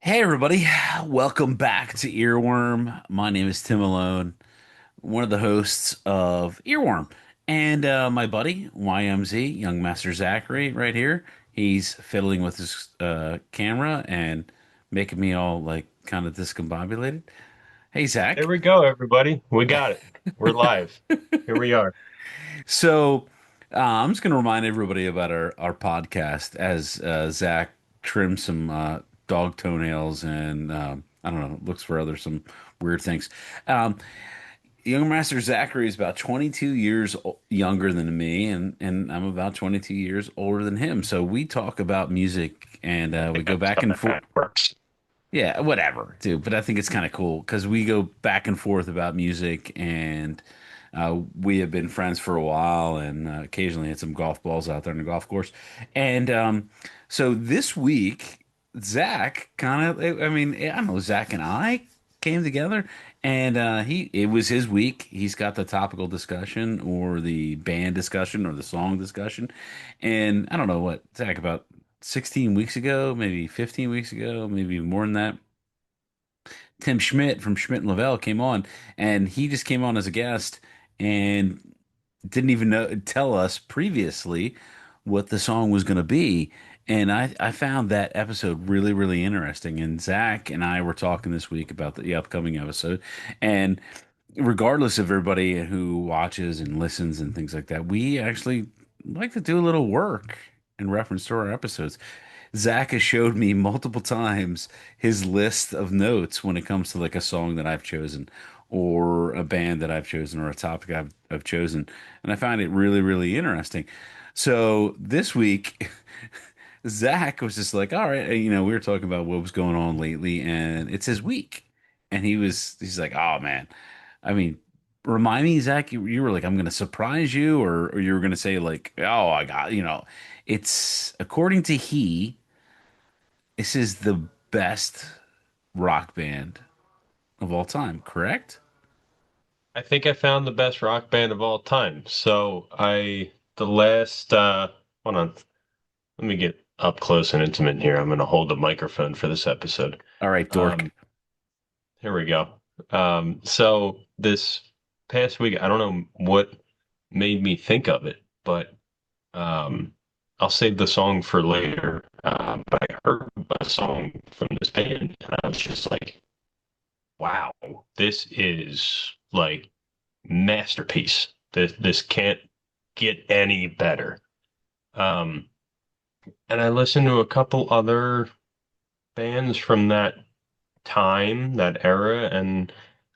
Hey everybody, welcome back to Earworm. My name is Tim Malone, one of the hosts of Earworm, and my buddy YMZ, Young Master Zachary, right here. He's fiddling with his camera and making me all like kind of discombobulated. Hey There Zach. we go, everybody. We got it. We're live. Here we are. So I'm just going to remind everybody about our podcast as Zach trims some dog toenails and I don't know, looks for other some weird things. Um, Young Master Zachary is about 22 years younger than me, and I'm about 22 years older than him. So we talk about music and I we think go that's back how and that forth. math works. Yeah, whatever, dude. But I think it's kind of cool because we go back and forth about music, and we have been friends for a while, and occasionally had some golf balls out there on the golf course. And so this week, Zach kind of, I mean, I don't know, Zach and I came together, and it was his week. He's got the topical discussion, or the band discussion, or the song discussion, and I don't know what Zach about 16 weeks ago, maybe 15 weeks ago, maybe more than that. Tim Schmidt from Schmidt and Lavelle came on, and he just came on as a guest and didn't even tell us previously what the song was going to be. And I found that episode really, really interesting. And Zach and I were talking this week about the upcoming episode. And regardless of everybody who watches and listens and things like that, we actually like to do a little work in reference to our episodes. Zach has showed me multiple times his list of notes when it comes to like a song that I've chosen or a band that I've chosen or a topic I've chosen. And I find it really, really interesting. So this week, Zach was just like, all right, we were talking about what was going on lately, and it's his week. And he's like, oh man, I mean, remind me, Zach, you were like, I'm going to surprise you, or you were going to say, like, oh, I got, it's according to this is the best rock band of all time, correct? I think I found the best rock band of all time. The last, hold on. Let me get up close and intimate here. I'm going to hold the microphone for this episode. All right, dork. Um, Here we go. This past week, I don't know what made me think of it, but um, I'll save the song for later. But I heard a song from this band, and I was just like, wow, this is like masterpiece. This can't get any better. Um, and I listened to a couple other bands from that time, that era, and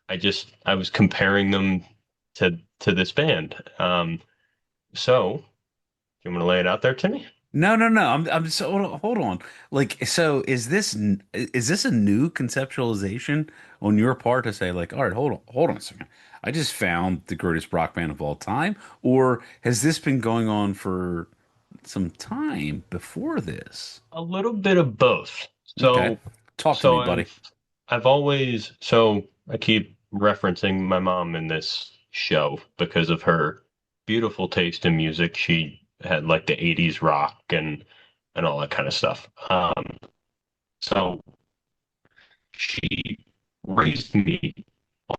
I was comparing them to this band. So you want to lay it out there to me? No, no, no. I'm so hold on. Like, so is this a new conceptualization on your part to say like, all right, hold on a second. I just found the greatest rock band of all time, or has this been going on for some time before this? A little bit of both. Okay, So talk to me, so buddy. I've always I keep referencing my mom in this show because of her beautiful taste in music. She had like the 80s rock and all that kind of stuff. So she raised me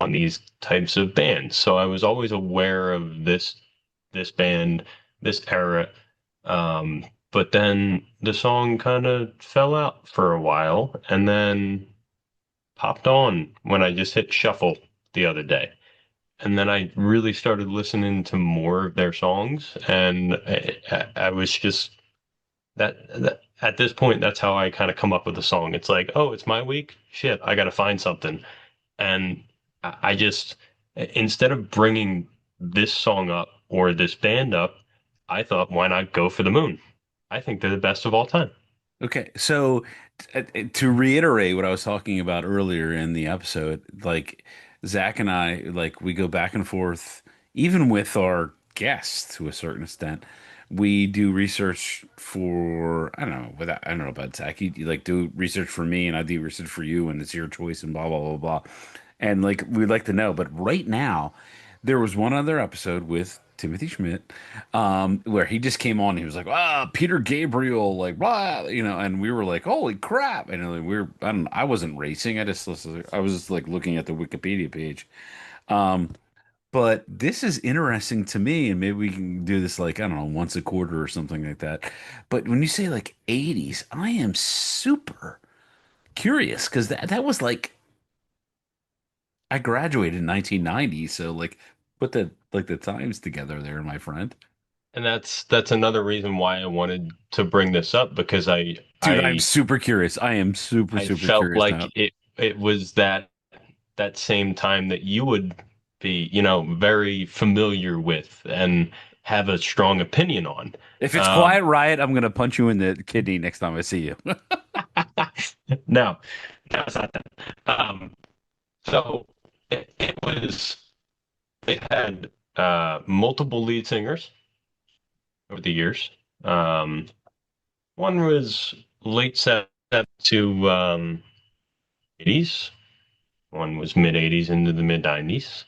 on these types of bands. So I was always aware of this band, this era. But then the song kind of fell out for a while and then popped on when I just hit shuffle the other day. And then I really started listening to more of their songs, and I was just that at this point, that's how I kind of come up with a song. It's like, oh, it's my week. Shit, I got to find something. And I just, instead of bringing this song up or this band up, I thought, why not go for the moon? I think they're the best of all time. Okay, so to reiterate what I was talking about earlier in the episode, like Zach and I, like we go back and forth, even with our guests to a certain extent. We do research for, I don't know about Zach. You like do research for me, and I do research for you, and it's your choice, and blah blah blah blah. And like we'd like to know, but right now, there was one other episode with Timothy Schmidt, where he just came on. And he was like, "Ah, Peter Gabriel, like, blah," and we were like, "Holy crap!" And I wasn't racing. I was just like looking at the Wikipedia page. Um, but this is interesting to me, and maybe we can do this like, I don't know, once a quarter or something like that. But when you say like 80s, I am super curious because that was like I graduated in 1990, so like put the times together there, my friend. And that's another reason why I wanted to bring this up because Dude, I'm super curious. I am super, I super felt curious like now. it was that same time that you would be, very familiar with and have a strong opinion on. If it's Um, Quiet Riot, I'm gonna punch you in the kidney next time I see you. no, no, it's not that. So it was, it had multiple lead singers over the years. Um, One was late 70s to 80s. One was mid 80s into the mid 90s.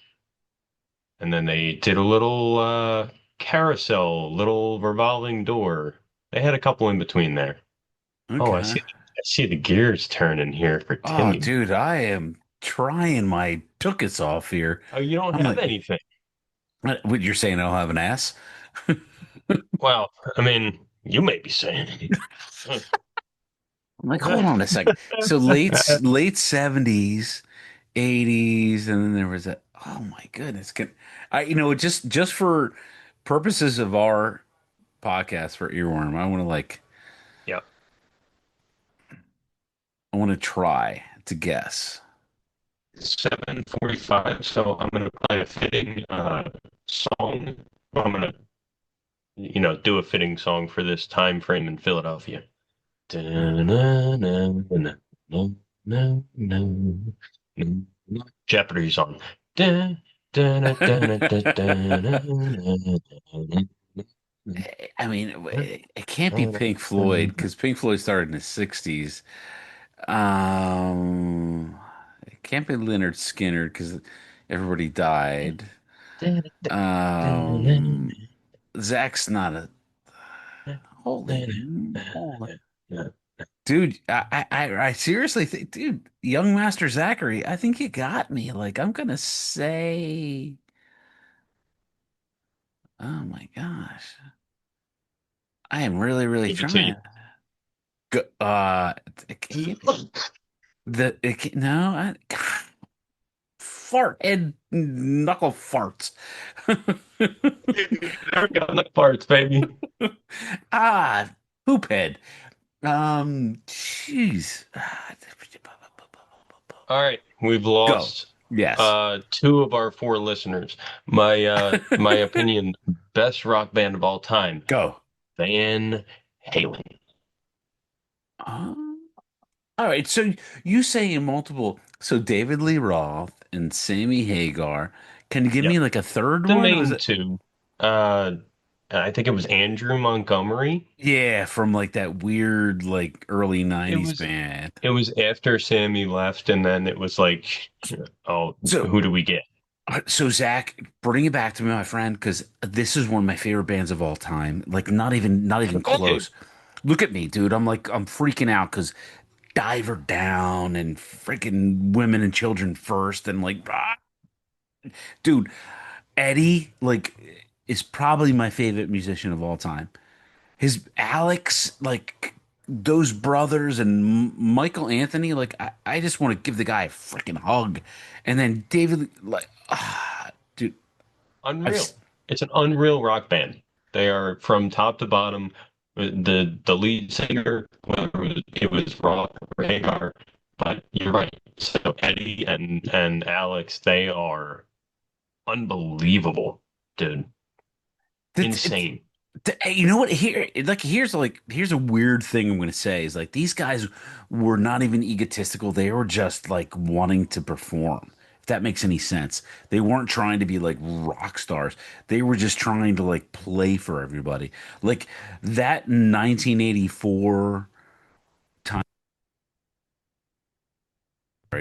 And then they did a little carousel, little revolving door. They had a couple in between there. Oh, Okay. I see the gears turning here for Oh, Timmy. dude, I am trying my tuchus off here. Oh, you don't I'm have like, anything. what you're saying? I don't have an ass? Well, I mean, you may be saying. I'm like, hold on a second. So late 70s, 80s, and then there was a oh my goodness. Just for purposes of our podcast for Earworm, Yeah. I want to try to guess. 7:45, so I'm gonna play a fitting song. Well, I'm gonna, do a fitting song for this time frame in Philadelphia. Jeopardy song. I mean, it can't be Pink Floyd because Pink Floyd started in the 60s. It can't be Leonard Skinner because everybody died. Um, Zach's not a holy moly. Dude, I seriously think, dude, Young Master Zachary, I think you got me. Like, I'm gonna say, oh my gosh, I am really, really Give it to you. trying. It can't be no, God, fart head knuckle farts. There we go, the parts, baby. Ah, poop head. Jeez. All right, we've Go. lost Yes. two of our four listeners. My opinion, best rock band of all time, Go. Van Halen. Um, all right. So you say in multiple. So David Lee Roth and Sammy Hagar. Can you give Yep. me like a third The one? Was main it? two. Uh, I think it was Andrew Montgomery. Yeah, from like that weird like early It 90s was band. it was after Sammy left, and then it was like, oh, So who do we get? So Zach, bring it back to me, my friend, because this is one of my favorite bands of all time. Like not even Okay. close. Look at me, dude. I'm freaking out because Diver Down and freaking Women and Children First and like, dude, Eddie like is probably my favorite musician of all time. His Alex, like those brothers and Michael Anthony, like I just want to give the guy a freaking hug. And then David, like, dude, I've Unreal. It's an unreal rock band. They are from top to bottom. The lead singer, whether it was Roth or Hagar, but you're right. So Eddie and Alex, they are unbelievable, dude. it's, Insane. hey, you know what? Here's a weird thing I'm gonna say is like these guys were not even egotistical. They were just like wanting to perform. If that makes any sense. They weren't trying to be like rock stars. They were just trying to like play for everybody. Like that 1984 time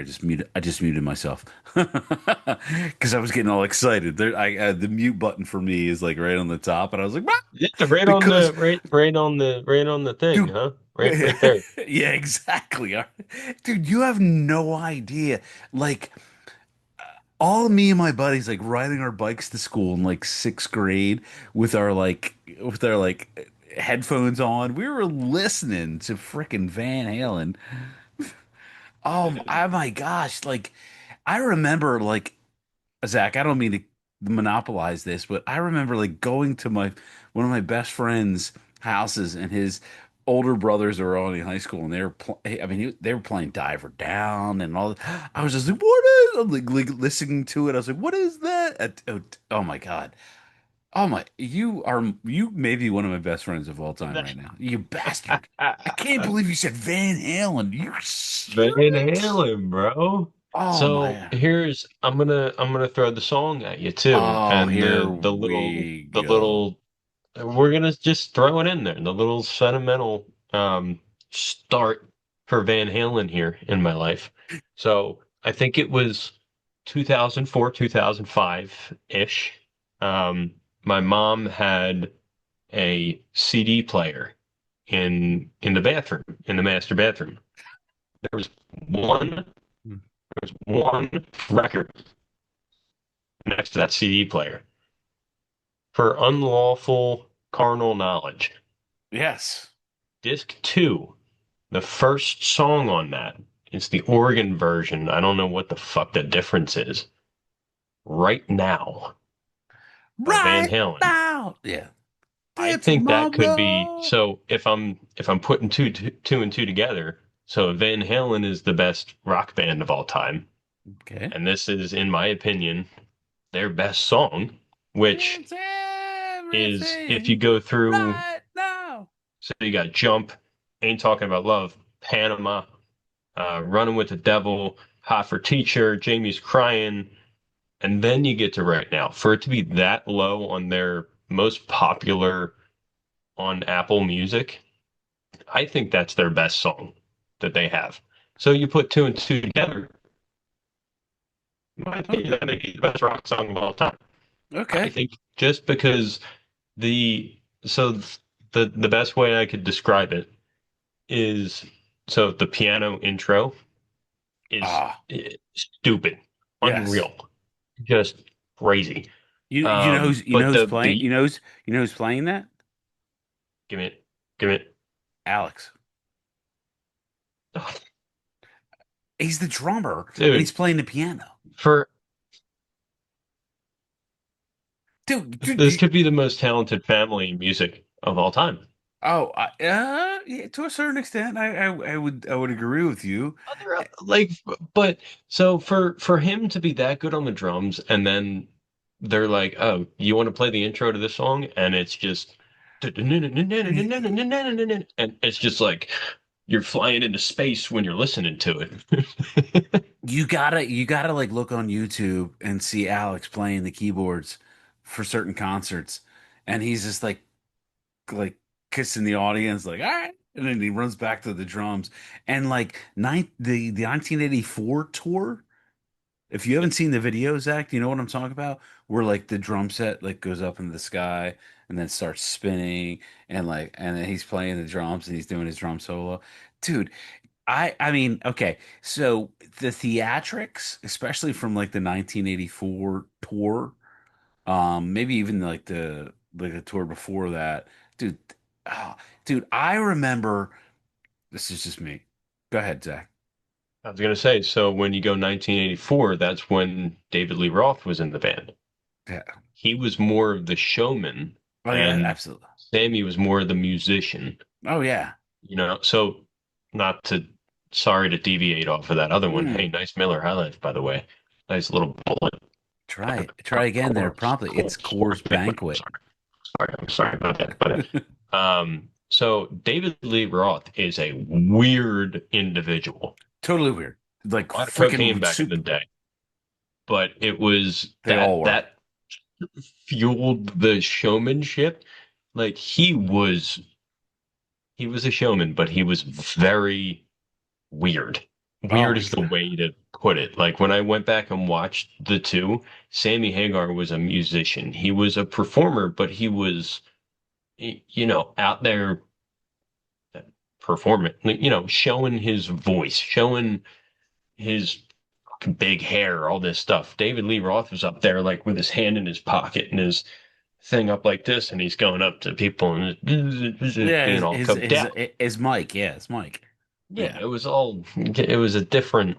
Sorry, I just muted myself because I was getting all excited. The mute button for me is like right on the top, and I was like, "Ah!" Yeah, right on Because the right on the thing, dude, huh? Right there. yeah, exactly. Dude, you have no idea. Like all me and my buddies like riding our bikes to school in like sixth grade with our like headphones on. We were listening to frickin' Van Halen. Oh my gosh! Like I remember like Zach. I don't mean to monopolize this, but I remember like going to my one of my best friends' houses, and his older brothers were all in high school, and I mean, they were playing Diver Down and all. I was just like, "What is?" I'm like listening to it. I was like, "What is that?" Oh my God! Oh my! You may be one of my best friends of all time right now. You bastard! I can't believe you said Van Halen. You Van serious? Halen, bro. Oh So my! here's I'm gonna throw the song at you too, Oh, and here we the go. little we're gonna just throw it in there. The little sentimental start for Van Halen here in my life. So I think it was 2004, 2005-ish. My mom had a CD player in the bathroom, in the master bathroom. There was one there's one record next to that CD player for unlawful carnal knowledge. Yes. Disc two, the first song on that is the organ version. I don't know what the fuck the difference is. Right Now by Van Right Halen. now. Yeah. I It's think that could be tomorrow. so if I'm putting two and two together, so Van Halen is the best rock band of all time, Okay. and this is, in my opinion, their best song, which It's is if you everything go through, right now. so you got Jump, Ain't Talking About Love, Panama, Running with the Devil, Hot for Teacher, Jamie's Crying, and then you get to Right Now. For it to be that low on their most popular on Apple Music, I think that's their best song that they have. So you put two and two together, in my opinion, Okay. that makes it the best rock song of all time. I Okay. think just because the so the best way I could describe it is, so the piano intro is Ah, stupid, yes. unreal, just crazy. You know But who's the playing? beat, You know who's playing that? give it, give it. Alex. Oh, He's the drummer and he's dude, playing the piano. for Dude, this could be the most talented family in music of all time. yeah, to a certain extent, I would agree with you. Like, but so for him to be that good on the drums, and then they're like, "Oh, you want to play the intro to this song?" And it's just, and it's just like you're flying into space when you're listening to it. You gotta like look on YouTube and see Alex playing the keyboards for certain concerts, and he's just like kissing the audience, like all right, and then he runs back to the drums, and like the 1984 tour. If you haven't seen the video, Zach, do you know what I'm talking about? Where like the drum set like goes up into the sky and then starts spinning, and then he's playing the drums and he's doing his drum solo. Dude, I mean, okay, so the theatrics, especially from like the 1984 tour, maybe even like the tour before that, dude. Oh, dude, I remember. This is just me. Go ahead, Zach. I was gonna say, so when you go 1984, that's when David Lee Roth was in the band. Yeah. He was more of the showman, Oh yeah, and absolutely. Sammy was more of the musician. Oh yeah. So not to, sorry to deviate off of that other one. Hey, Mm. nice Miller High Life, by the way. Nice little bullet. Try again there promptly. It's Course. Coors Banquet. I'm sorry about that. But so David Lee Roth is a weird individual. Totally weird. Like A lot of cocaine freaking back in the super. day, but it was They all were. that fueled the showmanship. Like he was a showman, but he was very weird. Oh weird my is the God. way to put it. Like when I went back and watched the two, Sammy Hagar was a musician. He was a performer, but he was, out there performing, showing his voice, showing his big hair, all this stuff. David Lee Roth was up there like with his hand in his pocket and his thing up like this, and he's going up to people and Yeah, being all coked out. his Mike. Yeah, it's Mike. Yeah, Yeah. it was a different,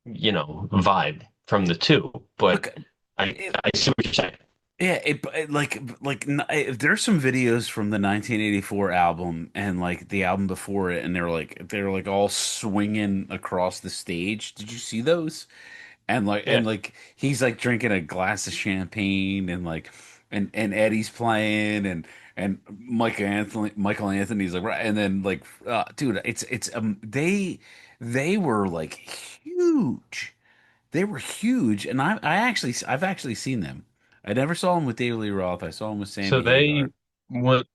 vibe from the two, but Okay. I I see what you're saying. Yeah, there's some videos from the 1984 album and like the album before it, and they're like all swinging across the stage. Did you see those? Yeah. And like he's like drinking a glass of champagne and like and Eddie's playing and Michael Anthony's like right and then like dude, it's they were like huge. They were huge, and I've actually seen them. I never saw them with David Lee Roth. I saw them with So Sammy they Hagar. went.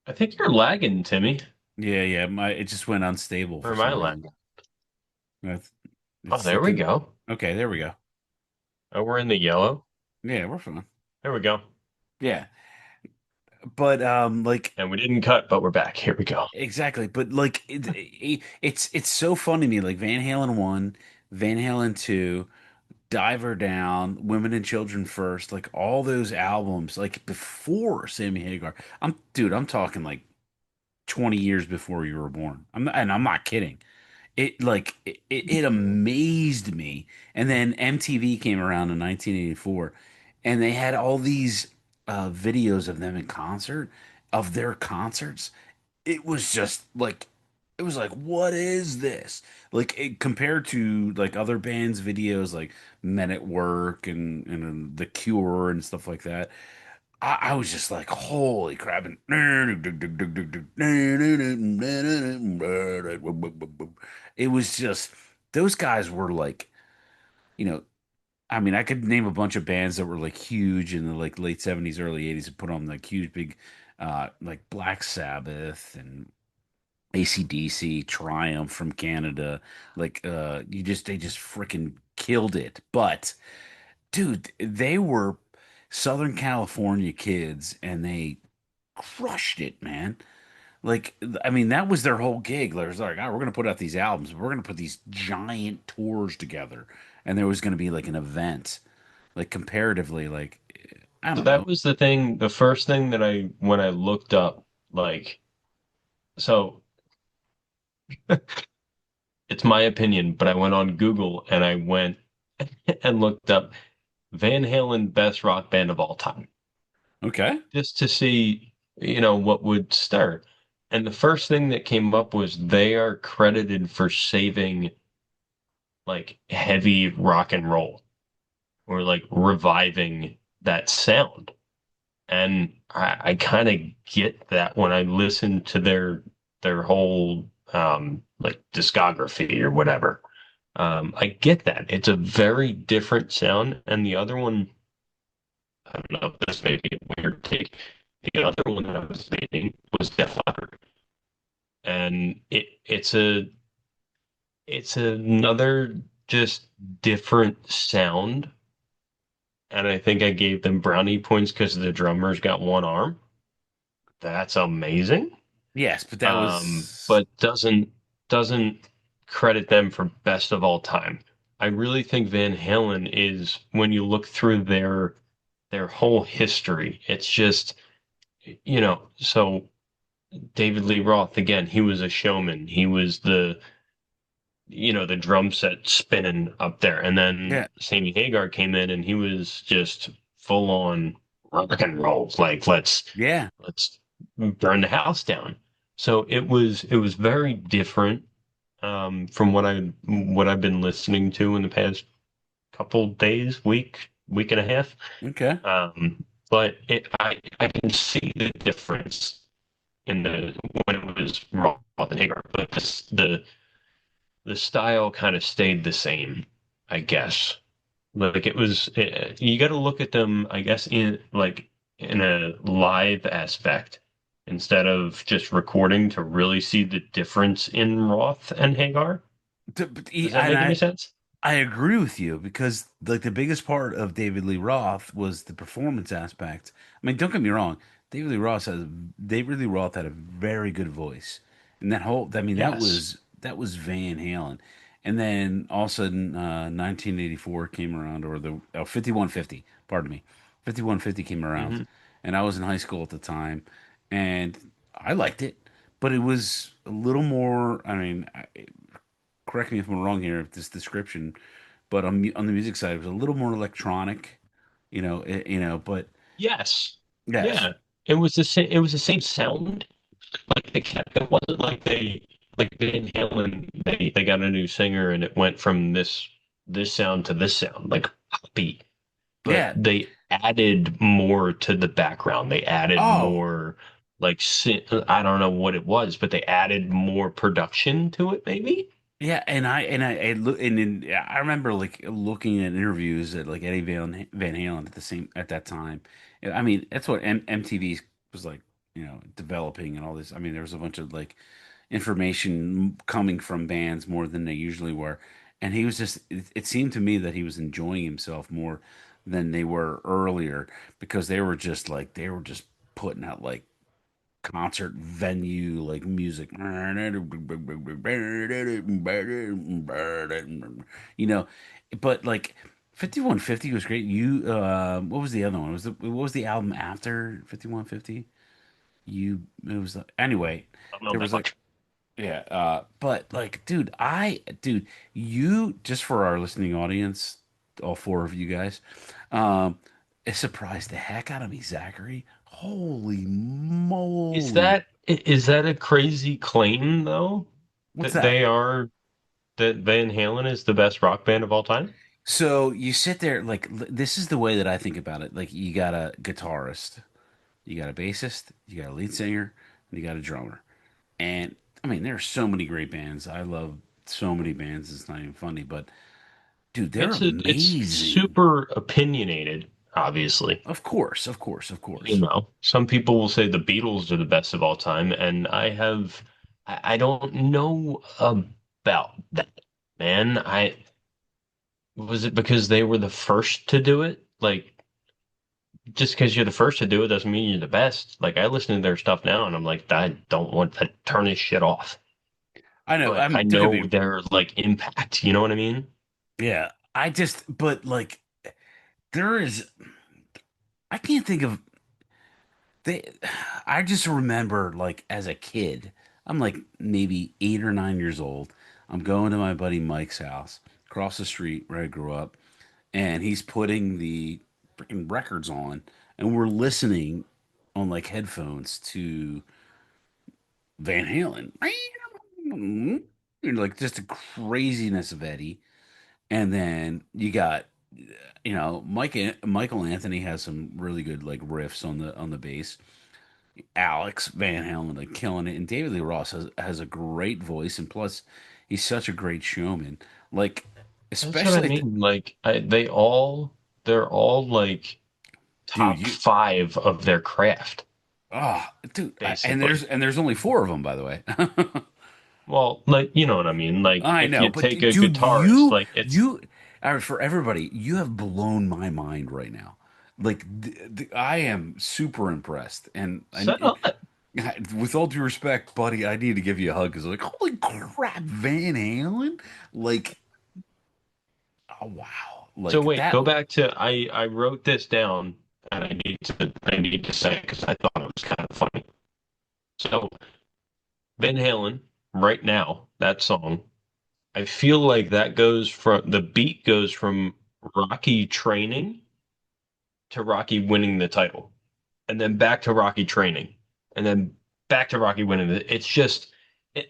I think you're lagging, Timmy. Yeah, yeah. It just went unstable Or for am I some reason. lagging? It's, Oh, it's there we like go. okay, there we go. Oh, we're in the yellow. Yeah, we're fine. There we go. Yeah, but like And we didn't cut, but we're back. Here we go. exactly. But like it's so funny to me. Like Van Halen one, Van Halen two, Diver Down, Women and Children First, like all those albums, like before Sammy Hagar. I'm talking like 20 years before you were born. And I'm not kidding. It amazed me. And then MTV came around in 1984 and they had all these videos of them in concert, of their concerts. It was just like it was like what is this? Compared to like other bands videos like Men at Work and The Cure and stuff like that. I was just like, holy crap. And it was just, those guys were like, you know, I mean, I could name a bunch of bands that were like huge in the like late 70s, early 80s and put on like huge, big, like Black Sabbath and AC/DC, Triumph from Canada. They just freaking killed it. But dude, they were Southern California kids and they crushed it, man. I mean, that was their whole gig. There was like, oh, we're going to put out these albums. We're going to put these giant tours together. And there was going to be like an event, like comparatively, like, I So don't that know. was the thing, the first thing that when I looked up, like, so it's my opinion, but I went on Google and I went and looked up Van Halen best rock band of all time, Okay. just to see, what would start. And the first thing that came up was they are credited for saving like heavy rock and roll or like reviving that sound. And I kind of get that when I listen to their whole like discography or whatever. I get that. It's a very different sound. And the other one, I don't know if this may be a weird take. The other one that I was debating was Def Leppard. And it's another just different sound. And I think I gave them brownie points because the drummer's got one arm. That's amazing. Yes, but that was, But doesn't credit them for best of all time. I really think Van Halen is when you look through their whole history, it's just, so David Lee Roth again, he was a showman. He was the drum set spinning up there. And then yeah, Sammy Hagar came in and he was just full on rock and roll. Like yeah. let's burn the house down. So it was very different from what I've been listening to in the past couple days, week and a half. Okay. But I can see the difference in the when it was Roth and Hagar, but the style kind of stayed the same, I guess. Like you got to look at them, I guess, in a live aspect. instead of just recording to really see the difference in Roth and Hagar. Does that And make any sense? I agree with you because like the biggest part of David Lee Roth was the performance aspect. I mean, don't get me wrong, David Lee Roth had a very good voice, and I mean Yes. that was Van Halen, and then all of a sudden 1984 came around, or the 5150, pardon me, 5150 came around, Hmm. and I was in high school at the time, and I liked it, but it was a little more. I mean, correct me if I'm wrong here, this description, but on the music side, it was a little more electronic, but Yes. yes, Yeah. It was the same. It was the same sound. Like they kept. It wasn't like like Van Halen. They got a new singer and it went from this sound to this sound, like poppy. But yeah. they added more to the background. They added Oh, more like I don't know what it was, but they added more production to it, maybe. yeah, I look and then I remember like looking at interviews at like Eddie Van Halen at that time. I mean, that's what MTV was like, developing and all this. I mean, there was a bunch of like information coming from bands more than they usually were, and he was just. It seemed to me that he was enjoying himself more than they were earlier because they were just putting out like concert venue like music, you know. But like 5150 was great. What was the other one? What was the album after 5150? It was anyway. I don't know There that was like much. yeah, but like, dude, you just for our listening audience, all four of you guys, um, it surprised the heck out of me, Zachary. Holy moly! Is that a crazy claim though? What's That that? that Van Halen is the best rock band of all time? So you sit there like this is the way that I think about it. Like you got a guitarist, you got a bassist, you got a lead singer, and you got a drummer. And I mean, there are so many great bands. I love so many bands. It's not even funny, but dude, they're It's amazing. super opinionated, obviously. Of course, of course, of You course. know, some people will say the Beatles are the best of all time, and I don't know about that, man. I Was it because they were the first to do it? Like, just because you're the first to do it doesn't mean you're the best. Like, I listen to their stuff now, and I'm like, I don't want to turn this shit off. I know. But I Don't get know me. their like impact. You know what I mean? Yeah, but like, there is. I can't think of they. I just remember like as a kid, I'm like maybe 8 or 9 years old. I'm going to my buddy Mike's house across the street where I grew up, and he's putting the freaking records on, and we're listening on like headphones to Van Halen. And like just the craziness of Eddie. And then you got, Michael Anthony has some really good like riffs on the bass. Alex Van Halen like killing it, and David Lee Ross has a great voice, and plus he's such a great showman. Like That's what I especially, mean. Like, they're all like dude, top five of their craft, and basically. there's only four of them by the way. Well, like, you know what I mean? Like, I if know, you but take a dude, guitarist, like, all right, for everybody, you have blown my mind right now. Like, I am super impressed, set up. with all due respect, buddy, I need to give you a hug because like, holy crap, Van Halen, like, oh wow, So like wait, that. go back to I wrote this down and I need to say it because I thought it was kind of funny. So Van Halen, right now, that song, I feel like the beat goes from Rocky training to Rocky winning the title, and then back to Rocky training, and then back to Rocky winning it. It's just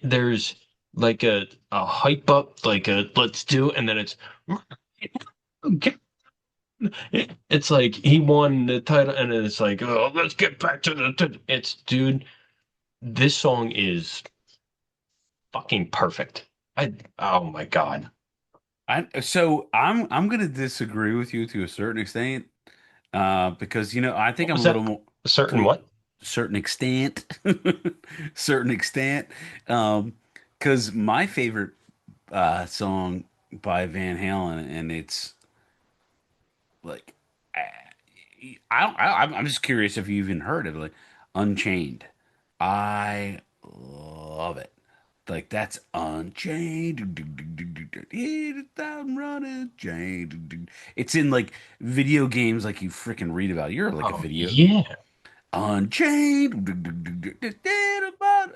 there's like a hype up, like a let's do, and then it's like he won the title, and then it's like, oh, let's get back to it's dude. This song is fucking perfect. Oh my God. I'm gonna disagree with you to a certain extent, because I think What I'm a was little that? more A certain to what? certain extent, certain extent. Um, because my favorite song by Van Halen, and it's like I'm just curious if you even heard it, like Unchained. I love it. Like that's Unchained. Hit it down, running, chained. It's in like video games, like you freaking read about. You're like a Oh video yeah. Unchained.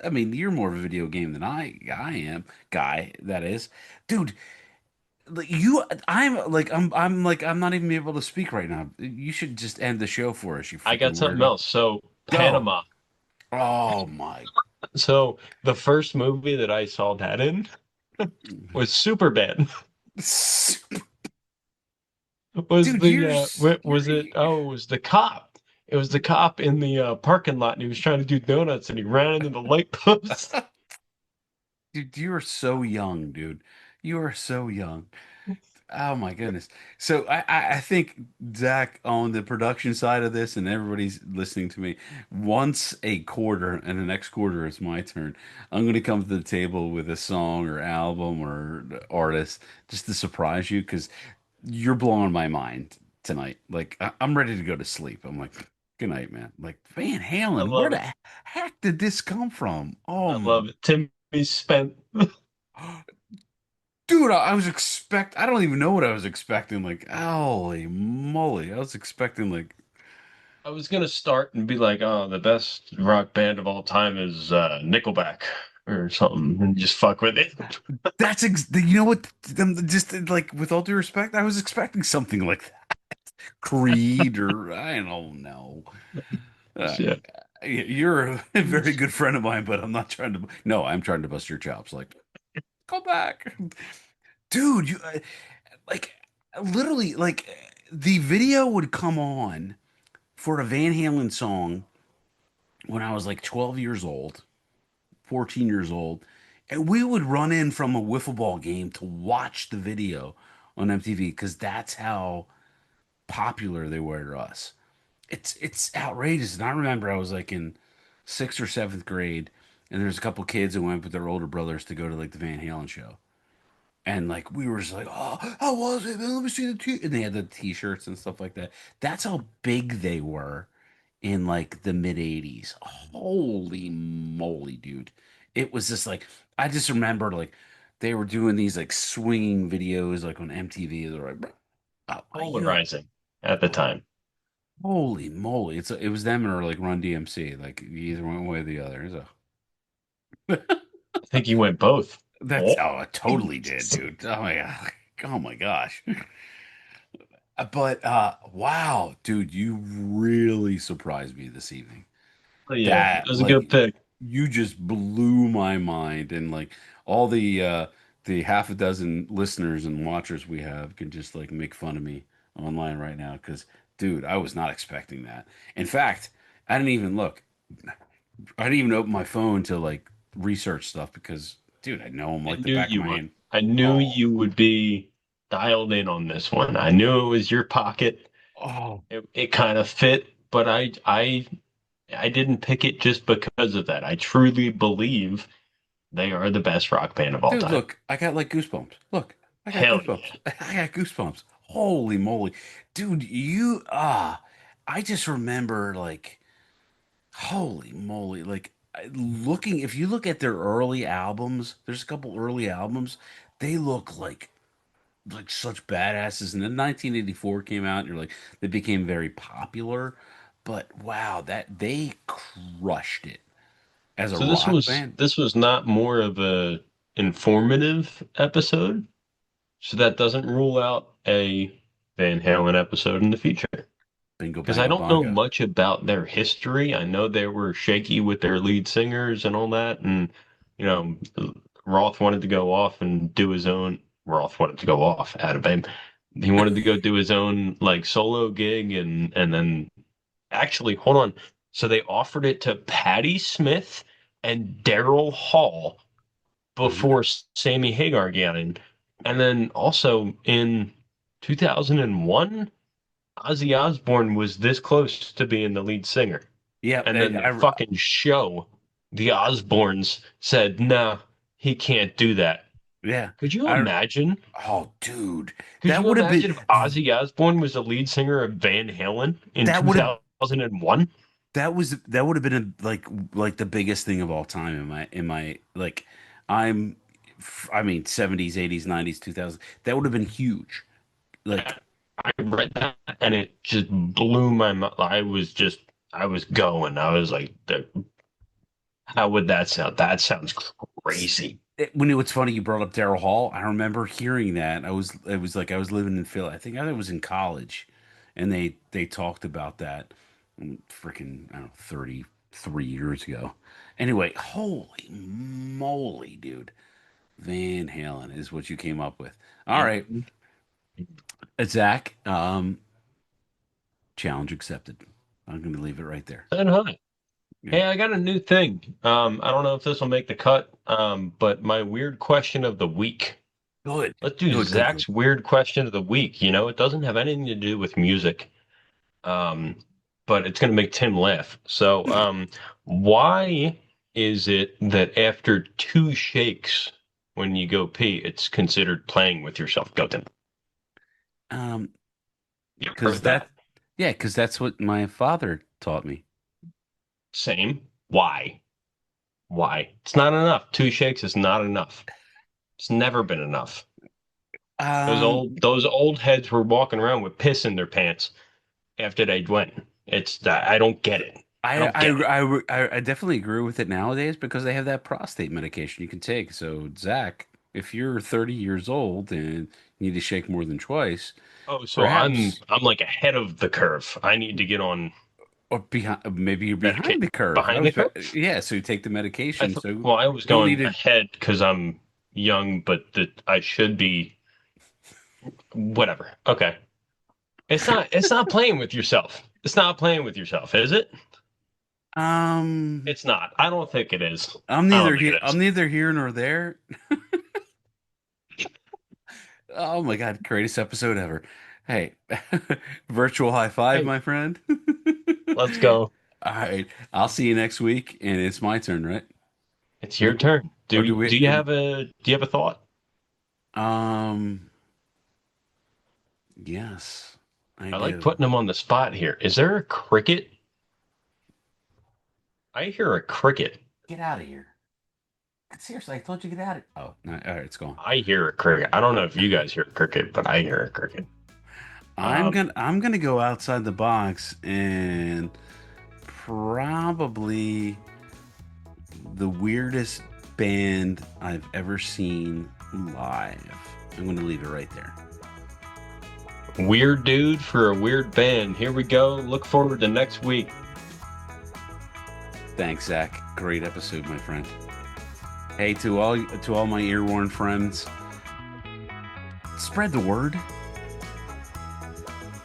I mean, you're more of a video game than I am, guy. That is, dude. Like you, I'm not even able to speak right now. You should just end the show for us, you I got freaking something weirdo. else. So Go. Panama. Oh my. So the first movie that I saw that in was Superbad. Was Dude, the you're was it? Oh, it was the cop. It was the cop in the parking lot, and he was trying to do donuts, and he ran into the light post. dude, you are so young, dude. You are so young. Oh my goodness. So I think Zach on the production side of this and everybody's listening to me, once a quarter and the next quarter is my turn, I'm going to come to the table with a song or album or artist just to surprise you because you're blowing my mind tonight. Like I'm ready to go to sleep. I'm like, good night, man. Like Van I Halen, where love it. the heck did this come from? I love it. Timmy spent. Dude, I was I don't even know what I was expecting. Like, holy moly. I was expecting like I was gonna start and be like, "Oh, the best rock band of all time is Nickelback or something," and just fuck with it. you know what? Just like with all due respect, I was expecting something like that. Creed or I don't know. Uh, Shit. you're a very good friend of mine, but I'm not trying to. No, I'm trying to bust your chops. Like, go back, dude. You like literally like the video would come on for a Van Halen song when I was like 12 years old, 14 years old, and we would run in from a wiffle ball game to watch the video on MTV because that's how popular they were to us. It's outrageous. And I remember I was like in sixth or seventh grade, and there's a couple kids who went with their older brothers to go to like the Van Halen show. And like we were just like, oh, how was it, man? Let me see the t. And they had the t-shirts and stuff like that. That's how big they were in like the mid 80s. Holy moly, dude. It was just like I just remember like they were doing these like swinging videos like on MTV. They're like, you Polarizing at the oh, time. holy moly. It was them or like Run DMC. Like you either went one way or the other. I think you went both. That's Oh. how I totally did, dude. Oh my god. Oh my gosh. But wow, dude, you really surprised me this evening. Oh, yeah, that That was a good like pick. you just blew my mind and like all the half a dozen listeners and watchers we have can just like make fun of me online right now because dude, I was not expecting that. In fact, I didn't even look. I didn't even open my phone to like research stuff because dude, I know them I like the knew back of you my would. hand. I knew Oh, you would be dialed in on this one. I knew it was your pocket. oh, It kind of fit, but I didn't pick it just because of that. I truly believe they are the best rock band of all dude, time. look, I got like goosebumps. Look, I got Hell goosebumps. yeah. I got goosebumps. Holy moly. Dude, I just remember like holy moly, like looking if you look at their early albums, there's a couple early albums, they look like such badasses. And then 1984 came out, and you're like they became very popular. But wow, that they crushed it as a So this rock was band. this was not more of a informative episode, so that doesn't rule out a Van Halen episode in the future. Bingo Because I bango don't know bongo. much about their history. I know they were shaky with their lead singers and all that. And, you know, Roth wanted to go off and do his own. Roth wanted to go off out of band. He wanted to go do his own like solo gig and then actually, hold on. So they offered it to Patti Smith and Daryl Hall Mhm. before Sammy Hagar got in. And then also in 2001, Ozzy Osbourne was this close to being the lead singer. Yeah, And then the fucking show, the Osbournes said, "No, he can't do that." yeah. Could you I imagine? Oh, dude, Could that you would have been imagine if Ozzy Osbourne was the lead singer of Van Halen in that would have 2001? that would have been like the biggest thing of all time in my like I'm I mean 70s, 80s, 90s, 2000s. That would have been huge. Like I read that and it just blew my mind. I was going. I was like, how would that sound? That sounds crazy. when it was funny you brought up Daryl Hall, I remember hearing that. It was like I was living in Philly. I think I was in college, and they talked about that freaking I don't know 33 years ago. Anyway, holy moly, dude. Van Halen is what you came up with. All right, Mhm. Zach, challenge accepted. I'm going to leave it right there. And hi. Yeah. Hey, I got a new thing. I don't know if this will make the cut, but my weird question of the week. Good. Let's do Good, good, good. Zach's weird question of the week. You know, it doesn't have anything to do with music, um, but it's going to make Tim laugh. So, why is it that after two shakes, when you go pee, it's considered playing with yourself? Go, Tim. Um, You because heard that? yeah, because that's what my father taught me. Same. Why? Why? It's not enough. Two shakes is not enough. It's never been enough. Um, Those old heads were walking around with piss in their pants after they went. It's that I don't get it. I I, don't get it. I definitely agree with it nowadays because they have that prostate medication you can take. So, Zach, if you're 30 years old and you need to shake more than twice, Oh, so perhaps, I'm like ahead of the curve. I need to get on or behind, maybe you're behind Medicaid the curve. behind the curve. Yeah, so you take the I medication. thought, So you well, I was don't need going to. ahead because I'm young, but that I should be whatever. Okay. It's not playing with yourself. It's not playing with yourself, is it? Um, It's not. I don't think it is. I don't think it is. I'm neither here nor there. Oh my God, greatest episode ever. Hey, virtual high five, Hey, my friend. let's go. All right, I'll see you next week, and it's my turn, right? It's Or, your turn. or do we? Do you have a thought? Um, yes, I I like do. putting them on the spot here. Is there a cricket? I hear a cricket. Get out of here. Seriously, I told you get out of. Oh, no, all right, it's gone. I hear a cricket. I don't know if you guys hear a cricket, but I hear a cricket. I'm gonna go outside the box and probably the weirdest band I've ever seen live. I'm gonna leave it right there. Weird dude for a weird band. Here we go. Look forward to next week. Thanks, Zach. Great episode, my friend. Hey, to all my earworm friends, spread the word.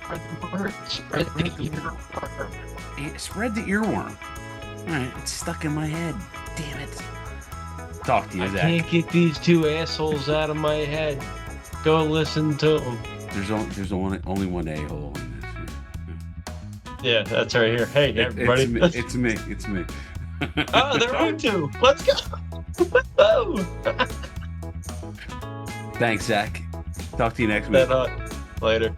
Spread the word. Spread the earworm. Spread the earworm. All right, it's stuck in my head. Damn it. Talk to you, I Zach. can't get these two assholes out of my head. Go listen to them. Only one a-hole in this. Yeah, that's right here. Hey, everybody. It's me. It's me. Oh, there are two. Let's go. Woo! Thanks, Zach. Talk to you next week. Later.